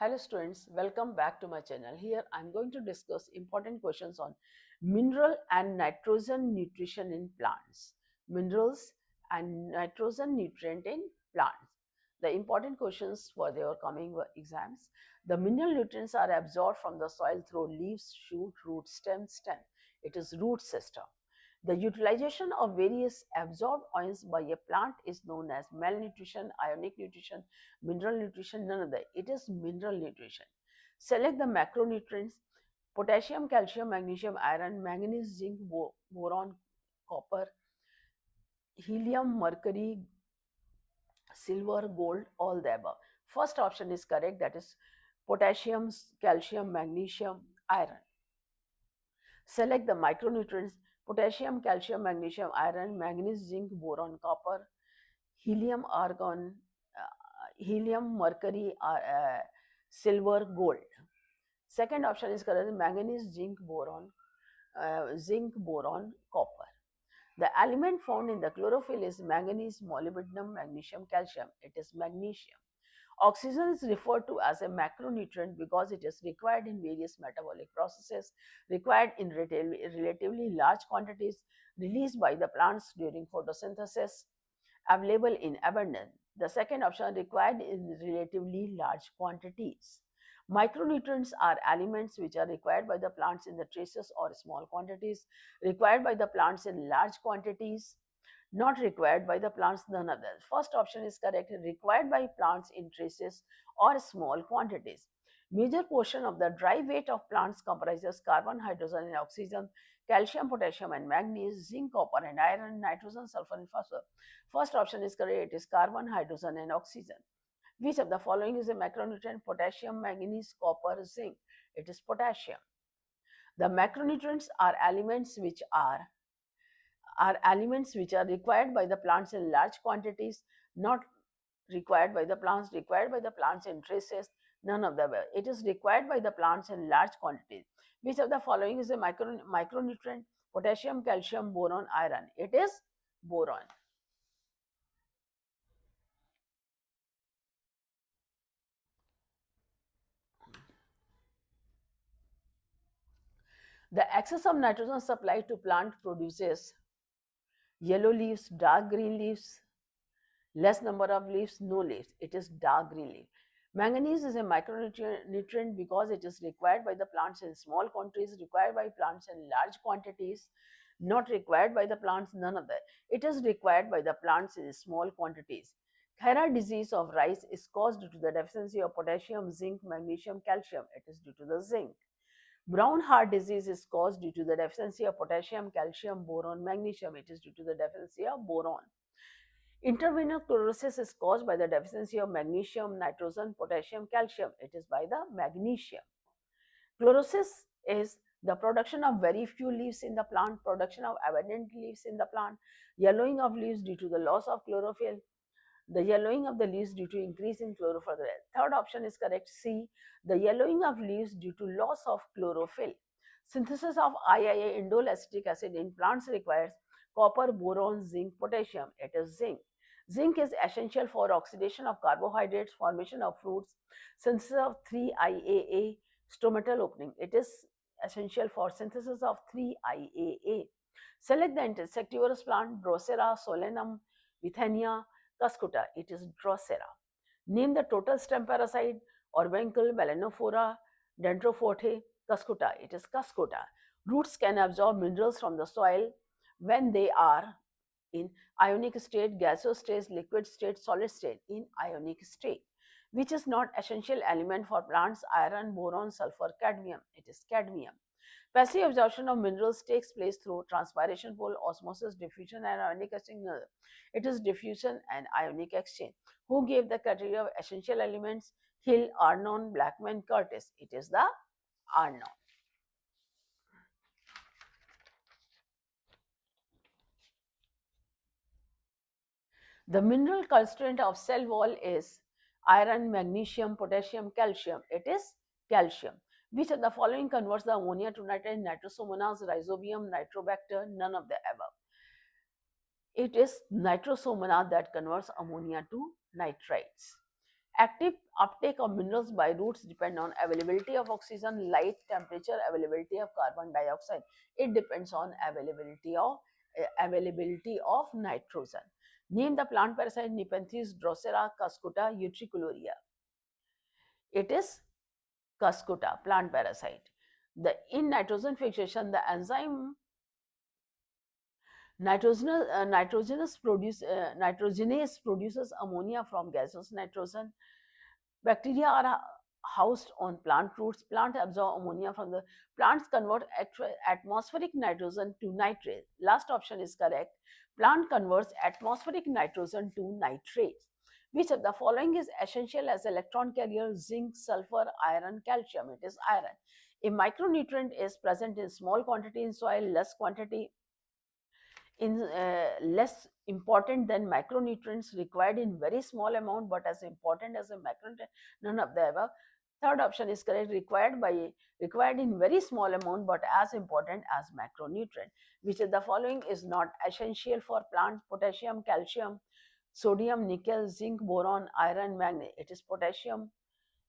Hello students, welcome back to my channel. Here I am going to discuss important questions on mineral and nitrogen nutrition in plants. Minerals and nitrogen nutrient in plants. The important questions for their coming exams. The mineral nutrients are absorbed from the soil through leaves, shoot, root, stem. It is root system. The utilization of various absorbed ions by a plant is known as malnutrition, ionic nutrition, mineral nutrition, none of that. It is mineral nutrition. Select the macronutrients: potassium, calcium, magnesium, iron, manganese, zinc, boron, copper, helium, mercury, silver, gold, all the above. First option is correct, that is potassium, calcium, magnesium, iron. Select the micronutrients: potassium, calcium, magnesium, iron, manganese, zinc, boron, copper, helium, argon, helium, mercury, silver, gold. Second option is correct: manganese, zinc, boron, copper. The element found in the chlorophyll is manganese, molybdenum, magnesium, calcium. It is magnesium. Oxygen is referred to as a macronutrient because it is required in various metabolic processes, required in relatively large quantities, released by the plants during photosynthesis, available in abundance. The second option, required in relatively large quantities. Micronutrients are elements which are required by the plants in the traces or small quantities, required by the plants in large quantities, not required by the plants, none of them. First option is correct, required by plants in traces or small quantities. Major portion of the dry weight of plants comprises carbon, hydrogen and oxygen, calcium, potassium and manganese, zinc, copper and iron, nitrogen, sulfur and phosphorus. First option is correct, it is carbon, hydrogen and oxygen. Which of the following is a macronutrient? Potassium, manganese, copper, zinc. It is potassium. The macronutrients are elements which are required by the plants in large quantities, not required by the plants in traces, none of the above. It is required by the plants in large quantities. Which of the following is a micronutrient? Potassium, calcium, boron, iron. It is boron. The excess of nitrogen supplied to plant produces yellow leaves, dark green leaves, less number of leaves, no leaves. It is dark green leaf. Manganese is a micronutrient because it is required by the plants in small quantities, required by plants in large quantities, not required by the plants, none of that. It is required by the plants in small quantities. Thyroid disease of rice is caused due to the deficiency of potassium, zinc, magnesium, calcium. It is due to the zinc. Brown heart disease is caused due to the deficiency of potassium, calcium, boron, magnesium. It is due to the deficiency of boron. Intravenous chlorosis is caused by the deficiency of magnesium, nitrogen, potassium, calcium. It is by the magnesium. Chlorosis is the production of very few leaves in the plant, production of abundant leaves in the plant, yellowing of leaves due to the loss of chlorophyll, the yellowing of the leaves due to increase in chlorophyll. Third option is correct, C, the yellowing of leaves due to loss of chlorophyll. Synthesis of IIA, indole acetic acid, in plants requires copper, boron, zinc, potassium. It is zinc. Zinc is essential for oxidation of carbohydrates, formation of fruits, synthesis of 3-IAA, stomatal opening. It is essential for synthesis of 3-IAA. Select the insectivorous plant: Drosera, Solanum, Withania, Cuscuta. It is Drosera. Name the total stem parasite: Orbicle, Melanophora, Dendrophote, Cuscuta. It is Cuscuta. Roots can absorb minerals from the soil when they are in ionic state, gaseous state, liquid state, solid state. In ionic state. Which is not essential element for plants: iron, boron, sulfur, cadmium. It is cadmium. Passive absorption of minerals takes place through transpiration, pole, osmosis, diffusion, and ionic exchange. It is diffusion and ionic exchange. Who gave the criteria of essential elements? Hill, Arnon, Blackman, Curtis. It is the Arnon. The mineral constituent of cell wall is iron, magnesium, potassium, calcium. It is calcium. Which of the following converts the ammonia to nitrate? Nitrosomonas, rhizobium, nitrobacter, none of the above. It is nitrosomona that converts ammonia to nitrites. Active uptake of minerals by roots depend on availability of oxygen, light, temperature, availability of carbon dioxide. It depends on availability of nitrogen. Name the plant parasite Nepenthes, Drosera, Cuscuta, Utricularia. It is Cuscuta, plant parasite. In nitrogen fixation, the enzyme nitrogenase produces ammonia from gaseous nitrogen. Bacteria are housed on plant roots. Plants absorb ammonia from the plants convert atmospheric nitrogen to nitrate. Last option is correct. Plant converts atmospheric nitrogen to nitrates. Which of the following is essential as electron carrier? Zinc, sulfur, iron, calcium. It is iron. A micronutrient is present in small quantity in soil, less important than macronutrients, required in very small amount but as important as a macronutrient. None of the above. Third option is correct. Required in very small amount but as important as macronutrient. Which of the following is not essential for plants? Potassium, calcium, sodium, nickel, zinc, boron, iron, manganese. It is potassium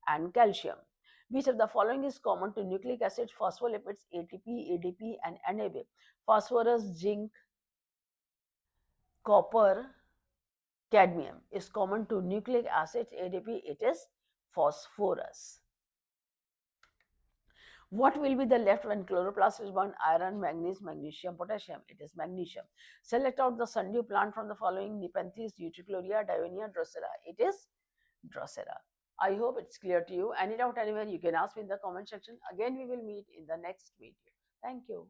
and calcium. Which of the following is common to nucleic acids? Phospholipids, ATP, ADP, and NAD. Phosphorus, zinc, copper, cadmium is common to nucleic acids. ADP, it is phosphorus. What will be the left when chloroplast is burned? Iron, manganese, magnesium, potassium. It is magnesium. Select out the sundew plant from the following: Nepenthes, Utricularia, Dionia, Drosera. It is Drosera. I hope it's clear to you. Any doubt anywhere, you can ask me in the comment section. Again, we will meet in the next video. Thank you.